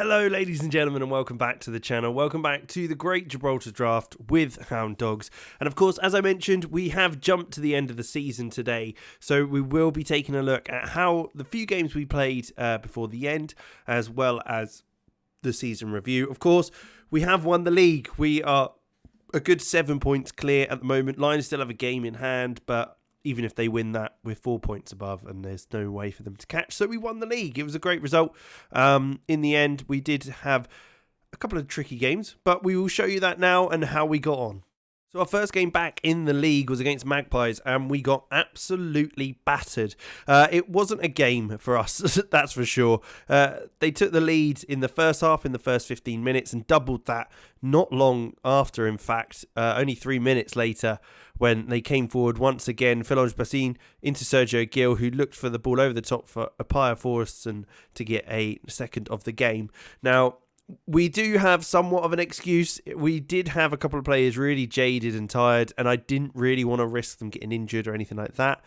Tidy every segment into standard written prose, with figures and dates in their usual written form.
Hello ladies and gentlemen, and welcome back to the channel. Welcome back to the Great Gibraltar Draft with Hound Dogs. And of course, as I mentioned, we have jumped to the end of the season today, so we will be taking a look at how the few games we played before the end, as well as the season review. Of course, we have won the league. We are a good 7 points clear at the moment. Lions still have a game in hand, but even if they win that, we're 4 points above and there's no way for them to catch. So we won the league. It was a great result. In the end, we did have a couple of tricky games, but we will show you that now and how we got on. So our first game back in the league was against Magpies, and we got absolutely battered. It wasn't a game for us, that's for sure. They took the lead in the first half, in the first 15 minutes, and doubled that not long after, in fact, only 3 minutes later, when they came forward once again. Philonge Bassin into Sergio Gil, who looked for the ball over the top for Apaya Forreston to get a second of the game. Now, we do have somewhat of an excuse. We did have a couple of players really jaded and tired, and I didn't really want to risk them getting injured or anything like that.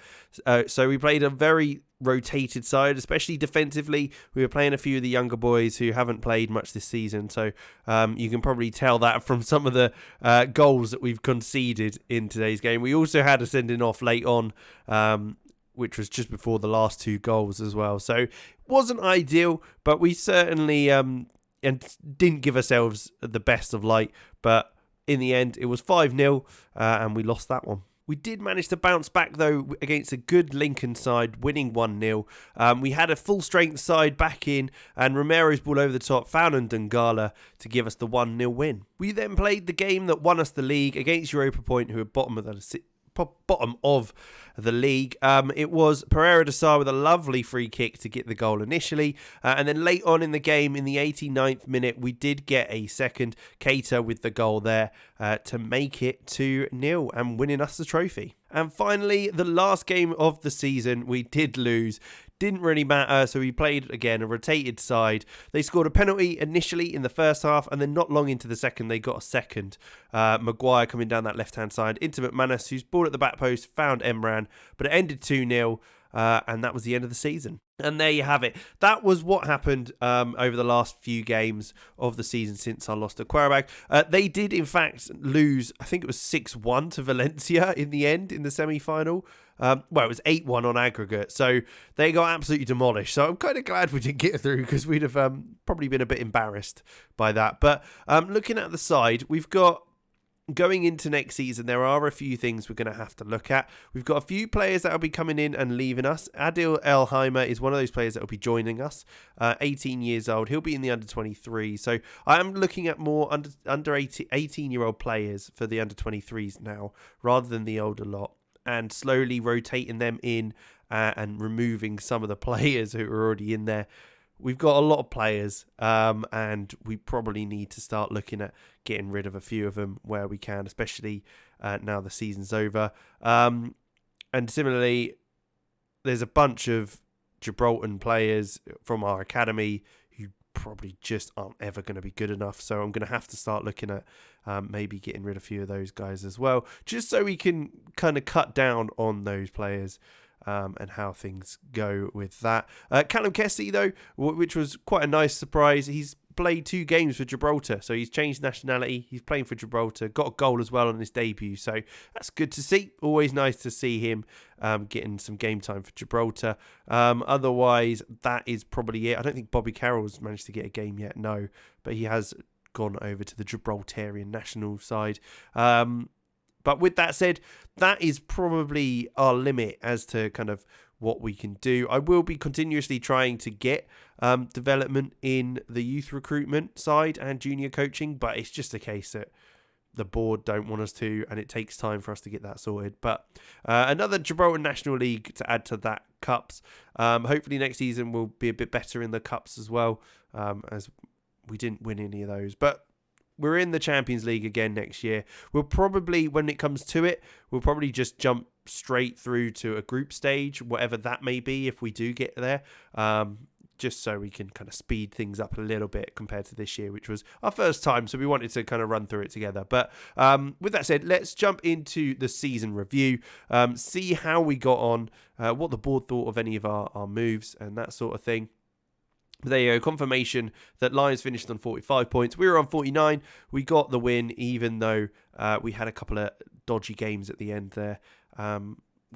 So we played a very rotated side, especially defensively. We were playing a few of the younger boys who haven't played much this season, so you can probably tell that from some of the goals that we've conceded in today's game. We also had a sending off late on, which was just before the last 2 goals as well. So it wasn't ideal, but we certainly and didn't give ourselves the best of light, but in the end it was 5-0 and we lost that one. We did manage to bounce back though against a good Lincoln side, winning 1-0. We had a full strength side back in, and Romero's ball over the top found Dungala to give us the 1-0 win. We then played the game that won us the league against Europa Point, who are bottom of the league. It was Pereira de Sá with a lovely free kick to get the goal initially, and then late on in the game, in the 89th minute, we did get a second. Keita with the goal there to make it 2-0 and winning us the trophy. And finally, the last game of the season, we did lose. Didn't really matter, so we played again a rotated side. They scored a penalty initially in the first half, and then not long into the second they got a second. Maguire coming down that left hand side into McManus, whose ball at the back post found Emran, but it ended 2-0, and that was the end of the season. And there you have it. That was what happened over the last few games of the season since our loss to Qarabag. They did, in fact, lose, I think it was 6-1 to Valencia in the end, in the semi-final. Well, it was 8-1 on aggregate, so they got absolutely demolished. So I'm kind of glad we didn't get through, because we'd have probably been a bit embarrassed by that. But looking at the side, we've got, going into next season, there are a few things we're going to have to look at. We've got a few players that will be coming in and leaving us. Adil Elheimer is one of those players that will be joining us. 18 years old. He'll be in the under-23. So I am looking at more under 18-year-old players for the under-23s now, rather than the older lot, and slowly rotating them in and removing some of the players who are already in there. We've got a lot of players, and we probably need to start looking at getting rid of a few of them where we can, especially now the season's over. And similarly, there's a bunch of Gibraltar players from our academy who probably just aren't ever going to be good enough. So I'm going to have to start looking at maybe getting rid of a few of those guys as well, just so we can kind of cut down on those players. And how things go with that. Callum Kessie, though, which was quite a nice surprise. He's played 2 games for Gibraltar, so he's changed nationality. He's playing for Gibraltar, got a goal as well on his debut, so that's good to see. Always nice to see him getting some game time for Gibraltar. Otherwise, that is probably it. I don't think Bobby Carroll's managed to get a game yet, no, but he has gone over to the Gibraltarian national side. But with that said, that is probably our limit as to kind of what we can do. I will be continuously trying to get development in the youth recruitment side and junior coaching, but it's just a case that the board don't want us to, and it takes time for us to get that sorted. But another Gibraltar National League to add to that cups. Hopefully next season we'll be a bit better in the cups as well, as we didn't win any of those. But we're in the Champions League again next year. We'll probably, when it comes to it, we'll probably just jump straight through to a group stage, whatever that may be, if we do get there. Just so we can kind of speed things up a little bit compared to this year, which was our first time. So we wanted to kind of run through it together. But with that said, let's jump into the season review, see how we got on, what the board thought of any of our moves and that sort of thing. There you go, confirmation that Lions finished on 45 points. We were on 49. We got the win, even though we had a couple of dodgy games at the end there.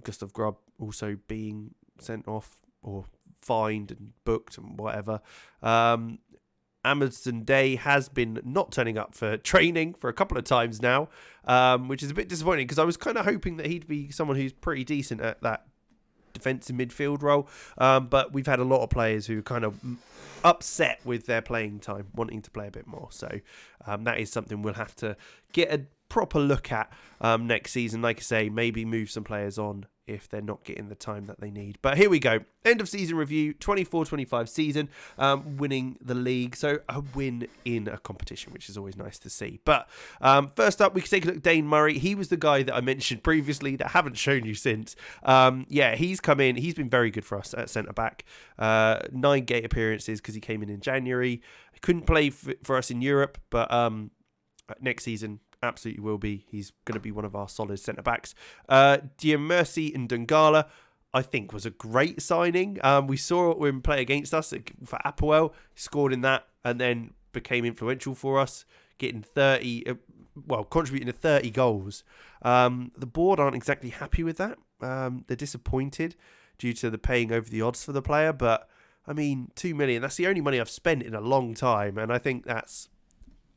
Gustav Grubb also being sent off or fined and booked and whatever. Amundsen Day has been not turning up for training for a couple of times now, which is a bit disappointing because I was kind of hoping that he'd be someone who's pretty decent at that defensive midfield role. But we've had a lot of players who are kind of upset with their playing time, wanting to play a bit more. So that is something we'll have to get a proper look at next season. Like I say, maybe move some players on if they're not getting the time that they need. But here we go. End of season review, 24-25 season, winning the league. So a win in a competition, which is always nice to see. But first up, we can take a look at Dane Murray. He was the guy that I mentioned previously that I haven't shown you since. He's come in. He's been very good for us at centre-back. 9 gate appearances because he came in January. He couldn't play for us in Europe, but next season, absolutely will be. He's going to be one of our solid centre-backs. Diamersi and Dungala, I think, was a great signing. We saw him play against us for Apoel. He scored in that and then became influential for us, getting contributing to 30 goals. The board aren't exactly happy with that. They're disappointed due to the paying over the odds for the player. But, I mean, 2 million, that's the only money I've spent in a long time. And I think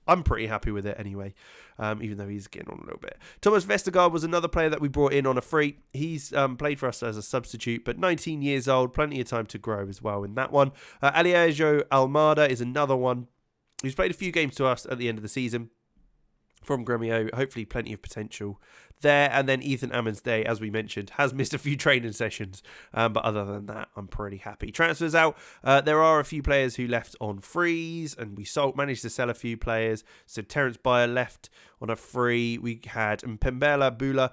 I'm pretty happy with it anyway, even though he's getting on a little bit. Thomas Vestergaard was another player that we brought in on a free. He's played for us as a substitute, but 19 years old, plenty of time to grow as well in that one. Aliejo Almada is another one who's played a few games to us at the end of the season from Gremio. Hopefully plenty of potential there. And then Ethan Amundsday, as we mentioned, has missed a few training sessions. But other than that, I'm pretty happy. Transfers out. There are a few players who left on frees, and we managed to sell a few players. So Terence Bayer left on a free. We had Mpembela Bula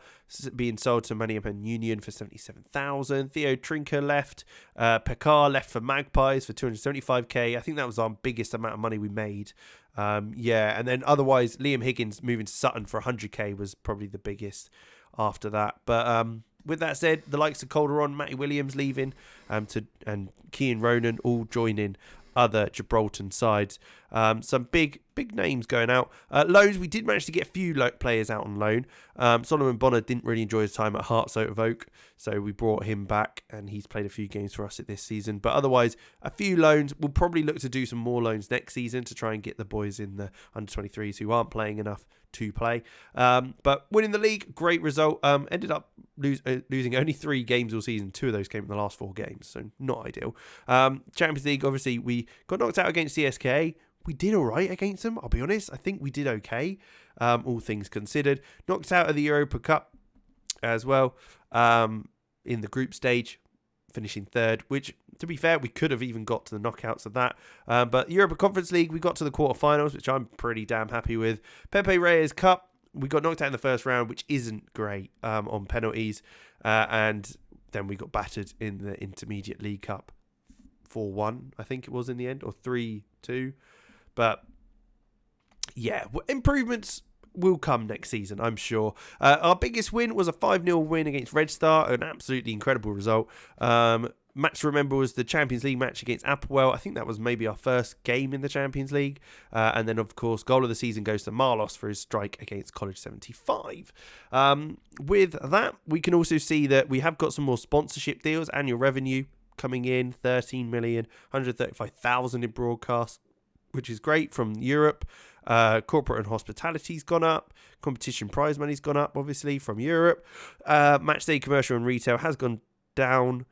being sold to Maniapan Union for 77,000. Theo Trinker left. Pekar left for Magpies for 275k. I think that was our biggest amount of money we made. And then otherwise, Liam Higgins moving to Sutton for 100k was probably the biggest after that. But with that said, the likes of Calderon, Matty Williams leaving, and Kean Ronan all joining other Gibraltar sides. Some big names going out. Loans, we did manage to get a few players out on loan. Solomon Bonner didn't really enjoy his time at Hearts out of Oak, so we brought him back, and he's played a few games for us this season. But otherwise, a few loans. We'll probably look to do some more loans next season to try and get the boys in the under-23s who aren't playing enough to play. But winning the league, great result. Ended up losing only 3 games all season. 2 of those came in the last 4 games, so not ideal. Champions League, obviously, we got knocked out against CSKA. We did all right against them, I'll be honest. I think we did okay, all things considered. Knocked out of the Europa Cup as well in the group stage, finishing 3rd, which, to be fair, we could have even got to the knockouts of that. But Europa Conference League, we got to the quarterfinals, which I'm pretty damn happy with. Pepe Reyes Cup, we got knocked out in the first round, which isn't great on penalties. And then we got battered in the Intermediate League Cup 4-1, I think it was in the end, or 3-2. But yeah, improvements will come next season, I'm sure. Our biggest win was a 5-0 win against Red Star, an absolutely incredible result. Match to remember was the Champions League match against Apoel. I think that was maybe our first game in the Champions League. And then, of course, goal of the season goes to Marlos for his strike against College 75. With that, we can also see that we have got some more sponsorship deals, annual revenue coming in, 13 million, 135,000 in broadcast, which is great from Europe. Corporate and hospitality's gone up. Competition prize money's gone up, obviously, from Europe. Matchday commercial and retail has gone down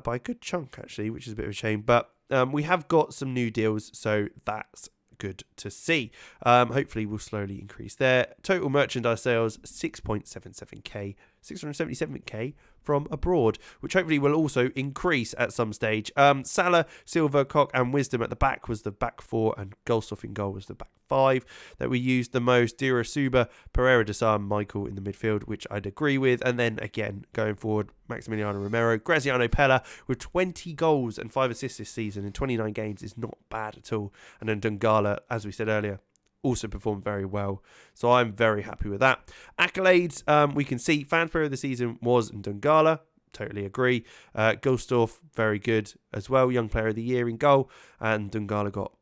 by a good chunk, actually, which is a bit of a shame. But we have got some new deals, so that's good to see. Hopefully, we'll slowly increase there. Total merchandise sales, 6.77k, 677k from abroad, which hopefully will also increase at some stage. Salah, Silva, Koch and Wisdom at the back was the back 4, and Goldstuff in goal was the back 5 that we used the most. Dira Suba, Pereira de Sá, Michael in the midfield, which I'd agree with. And then again, going forward, Maximiliano Romero, Graziano Pella with 20 goals and 5 assists this season in 29 games is not bad at all. And then Dungala, as we said earlier, also performed very well. So I'm very happy with that. Accolades, we can see fans player of the season was Dungala. totally agree. Gulstorf, very good as well. Young Player of the Year in goal. And Dungala got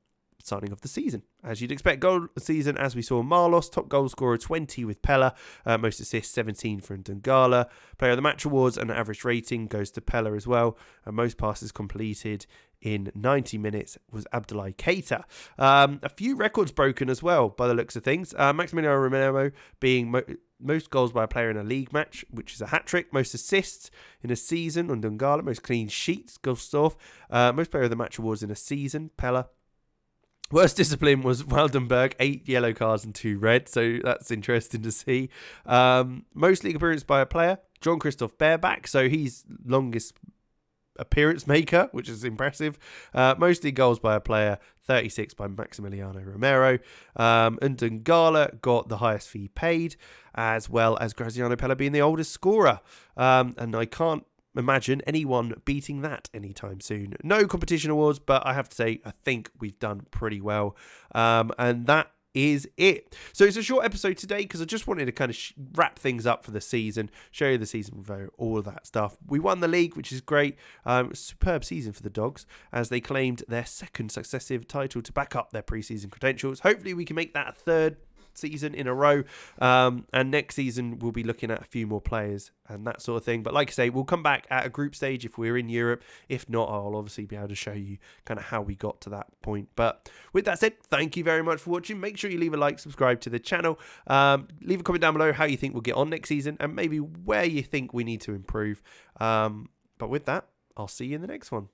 signing of the season, as you'd expect. Goal of the season, as we saw, Marlos, top goal scorer, 20 with Pella. Most assists, 17 from Dungala. Player of the Match awards and average rating goes to Pella as well. And most passes completed in 90 minutes was Abdoulaye Keita. A few records broken as well, by the looks of things. Maximiliano Romero being most goals by a player in a league match, which is a hat-trick. Most assists in a season on Dungala. Most clean sheets, Gulstorf. Most player of the match awards in a season, Pella. Worst discipline was Waldenberg, 8 yellow cards and 2 red, so that's interesting to see. Most league appearance by a player, Jean-Christophe Baerback, so he's longest appearance maker, which is impressive. Mostly goals by a player, 36 by Maximiliano Romero. And Dungala got the highest fee paid, as well as Graziano Pella being the oldest scorer. And I can't imagine anyone beating that anytime soon. No competition awards, but I have to say, I think we've done pretty well. And that is it. So it's a short episode today because I just wanted to kind of wrap things up for the season, show you the season review, all of that stuff. We won the league, which is great. Superb season for the Dogs as they claimed their second successive title to back up their preseason credentials. Hopefully we can make that a third season in a row, and next season we'll be looking at a few more players and that sort of thing. But like I say, we'll come back at a group stage if we're in Europe. If not, I'll obviously be able to show you kind of how we got to that point. But with that said, thank you very much for watching. Make sure you leave a like, subscribe to the channel, leave a comment down below how you think we'll get on next season and maybe where you think we need to improve. But with that, I'll see you in the next one.